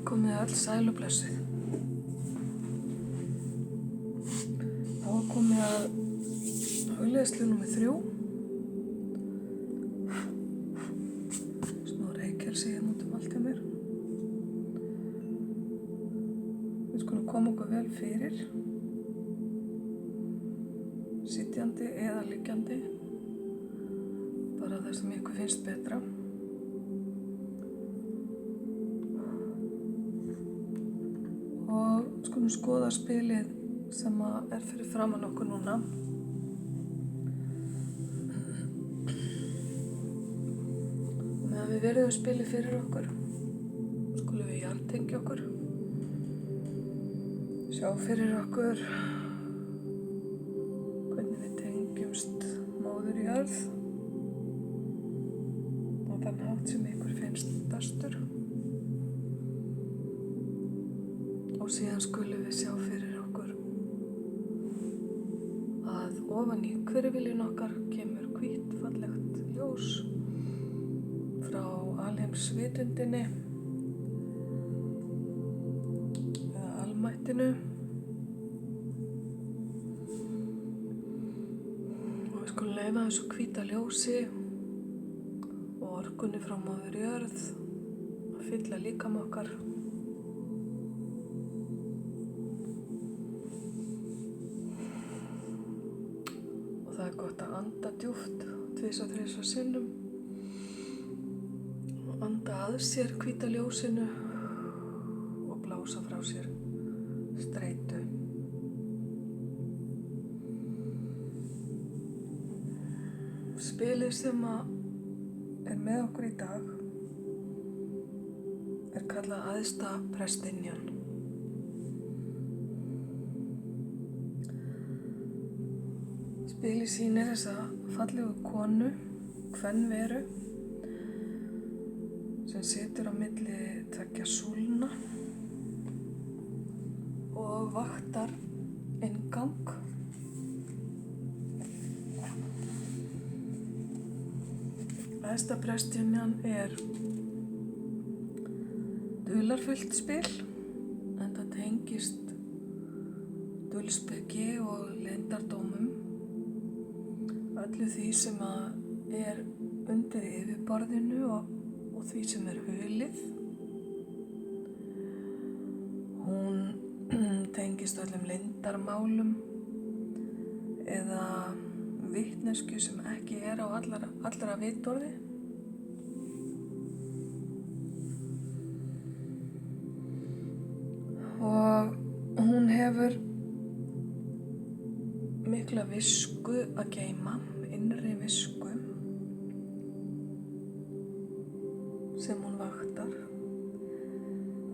Komið öll sæl og blessuð. Þá er komið að hugleiðslu númer 3. Smá reykjelsi hérna út allt hjá mér. Við skulum koma okkur vel fyrir. Sitjandi eða liggjandi. Bara það sem ykkur finnst betra. Skulum skoða spilið sem er fyrir framan okkur núna. Meðan við verðum spilið fyrir okkur, skulum við jarðtengja okkur. Sjá fyrir okkur hvernig við tengjumst móður jörð á þann hátt sem ykkur finnst bestur. Og síðan skulum við sjá fyrir okkur að ofan í hvirfilinn okkar kemur hvítt fallegt ljós frá alheimsvitundinni eða almættinu. Og við skulum leyfa þessu hvíta ljósi og orkunni frá móður jörð að fylla líkama okkar. Það er gott að anda djúpt 2-3 sinnum og anda að sér hvíta ljósinu og blása frá sér streitu. Spilið sem er með okkur í dag er kallað æðsta prestinjan. Spilið sýnir þessa fallegu konu, kvenveru, sem situr á milli tveggja súlna og vaktar inngang. Æðsta prestinjan er dularfullt spil, en það tengist dulspeki og leyndardómum. Öllu því sem er undir yfirborðinu og því sem er hulið. Hún tengist öllum leyndarmálum eða vitneskju sem ekki er á allra vitorði. Og hún hefur mikla visku að geyma, innri visku sem hún vaktar.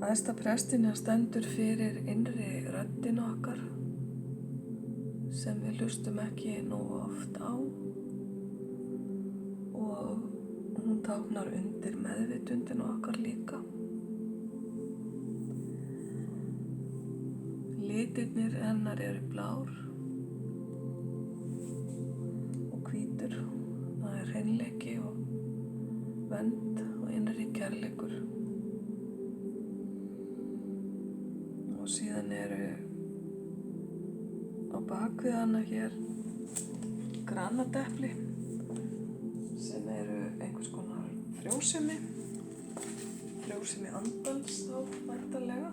Æðsta prestinja stendur fyrir innri röddina okkar sem við hlustum ekki nógu oft á og hún táknar undir meðvitundina okkar líka. Litirnir hennar eru blár og hvítur. Það er hreinleiki og vernd og innri kærleikur. Og síðan eru á bakvið hana hér granatepli sem eru einhvers konar frjósemi andans þá væntanlega.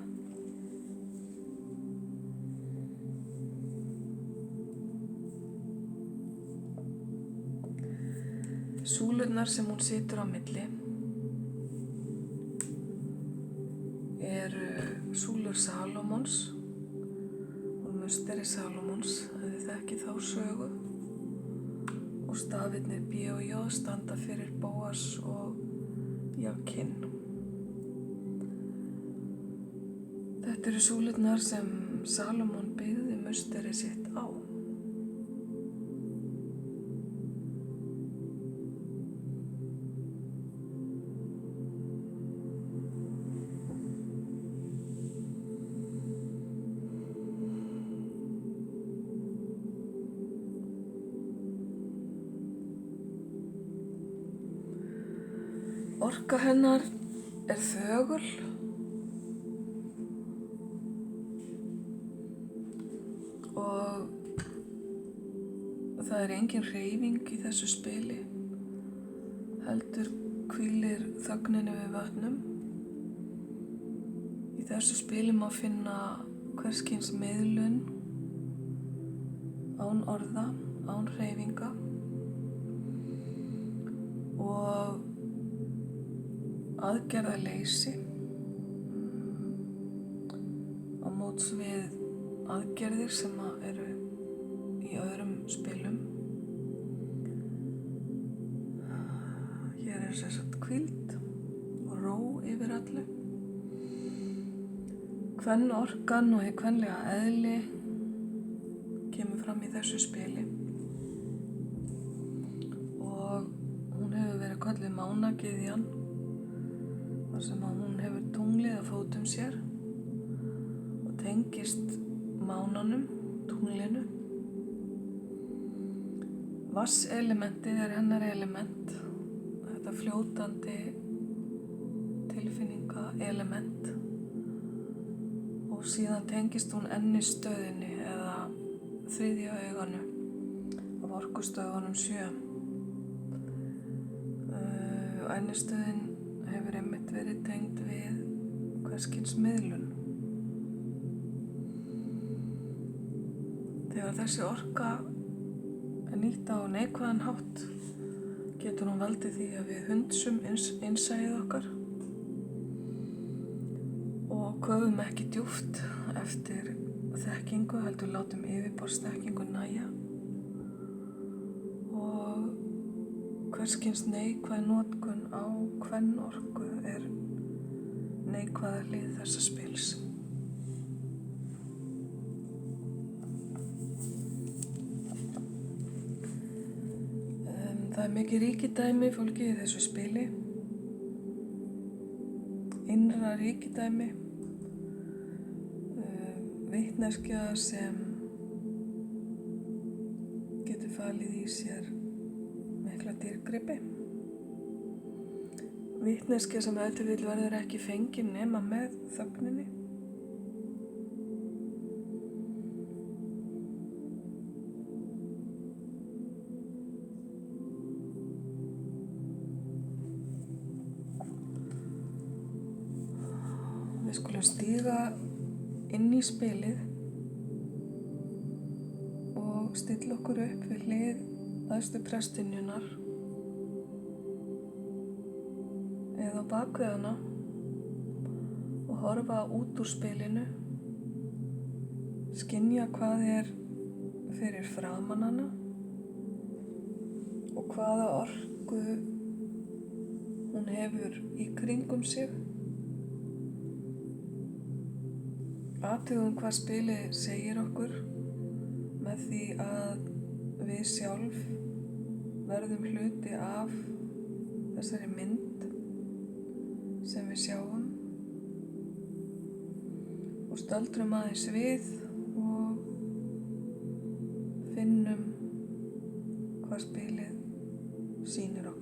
Súlurnar sem hún situr á milli eru súlur Salómons og musteri Salómons, ef þið þekkið þá sögu. Og stafirnir B og J standa fyrir Bóas og Jakinn. Þetta eru súlurnar sem Salómon byggði musteri sitt á. Orka hennar er þögul og það er engin hreyfing í þessu spili, heldur hvílir þögnin yfir vötnum. Í þessu spili má finna hvers kyns miðlun, án orða, án hreyfinga og aðgerðaleysi á móts við aðgerðir sem eru í öðrum spilum. Hér er sem sagt hvíld og ró yfir öllu. Kvennorkan og hið kvenlega eðli kemur fram í þessu spili og hún hefur verið kölluð mánagyðjan, þar sem hún hefur tunglið á fótum sér og tengist mánanum, tunglinu. Vatnselementið er hennar element, þetta fljótandi tilfinningaelement, og síðan tengist hún ennistöðinni eða þriðja auganu af orkustöðunum 7. Ennistöðin hefur einmitt verið tengd við hvers kyns miðlun. Þegar þessi orka er nýtt á neikvæðan hátt getur hún valdið því að við hundsum innsæið okkar og köfum ekki djúpt eftir þekkingu, heldur látum yfirborðsþekkingu nægja, og hvers kyns neikvæð notkun á kvennorku er neikvæða hlið þessa spils. Það er mikið ríkidæmi fólgið í þessu spili, innra ríkidæmi, vitneskja sem getur falið í sér mikla dýrgripi, vitneskja sem ef til vill verður ekki fengin nema með þögninni. Við skulum stíga inn í spilið og stilla okkur upp við hlið æðstu prestinjunar eða á bak við hana og horfa út úr spilinu, skynja hvað er fyrir framan hana og hvaða orku hún hefur í kringum sig. Athugum hvað spilið segir okkur með því að við sjálf verðum hluti af þessari mynd sem við sjáum og stöldrum aðeins við og finnum hvað spilið sýnir okkur.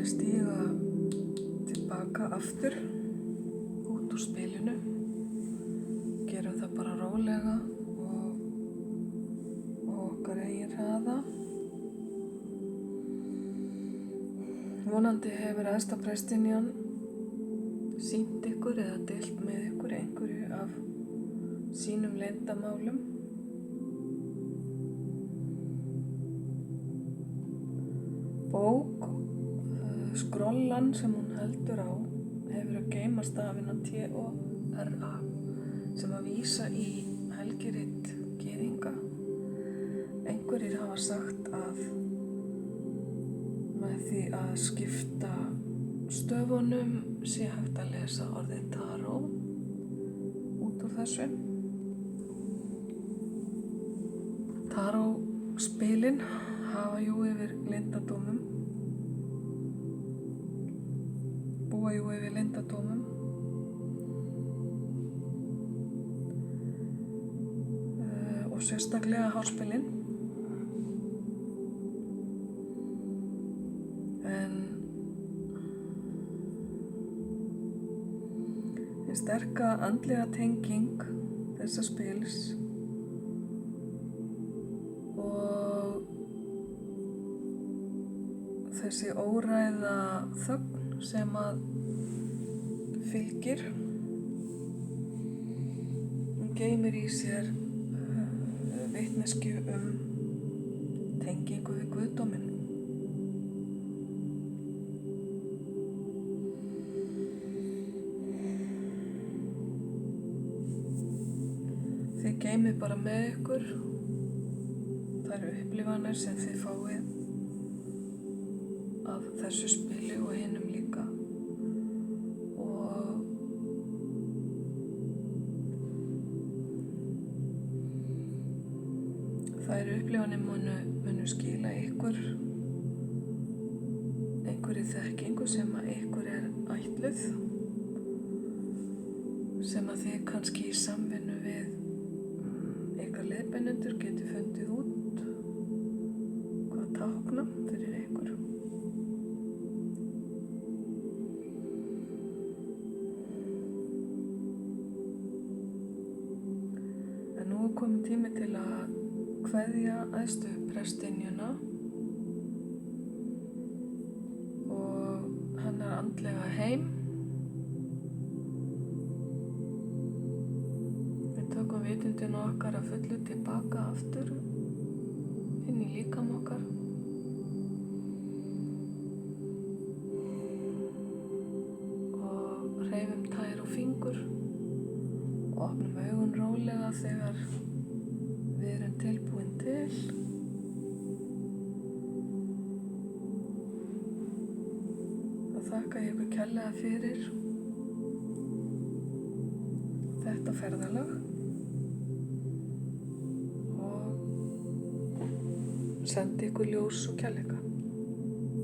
skuli stíga tilbaka aftur út úr spilinu. Gerum það bara rólega og okkar eigin hraða. Vonandi hefur æðsta prestinjan sýnt ykkur eða deilt með ykkur einhverju af sínum leyndamálum. Bók, skrollan sem hún heldur á hefur að geyma stafina T-O-R-A sem að vísa í helgirit gyðinga. Einhverjir hafa sagt að með því að skipta stöfunum sé hægt að lesa orðið taró út úr þessu. Taróspilin hafa jú yfir leyndardómum, búa jú yfir leyndardómum. Og sérstaklega hárspilin. En hin sterka andlega tenging þessa spils og þessi óræða þögn sem að fylgir geymir í sér vitneskju tengingu við guðdóminn. Þið geymið bara með ykkur þær upplifanir sem þið fáið af þessu spili og hinum líka. Og þær upplifanir munu skila ykkur einhverri þekkingu sem að ykkur ætluð, sem að þið kannski í samvinnu við ykkar leiðbeinendur geti fundið út hvað tákna fyrir ykkur. En nú er kominn tími til að kveðja æðstu prestinjuna og hennar andlega heim. Við tökum vitundina okkar að fullu tilbaka aftur inn í líkama okkar. Og hreyfum tær og fingur og opnum augun rólega þegar við erum tilbúin til. Og þakka ég ykkur kærlega fyrir þetta ferðalag og sendi ykkur ljós og kærleika.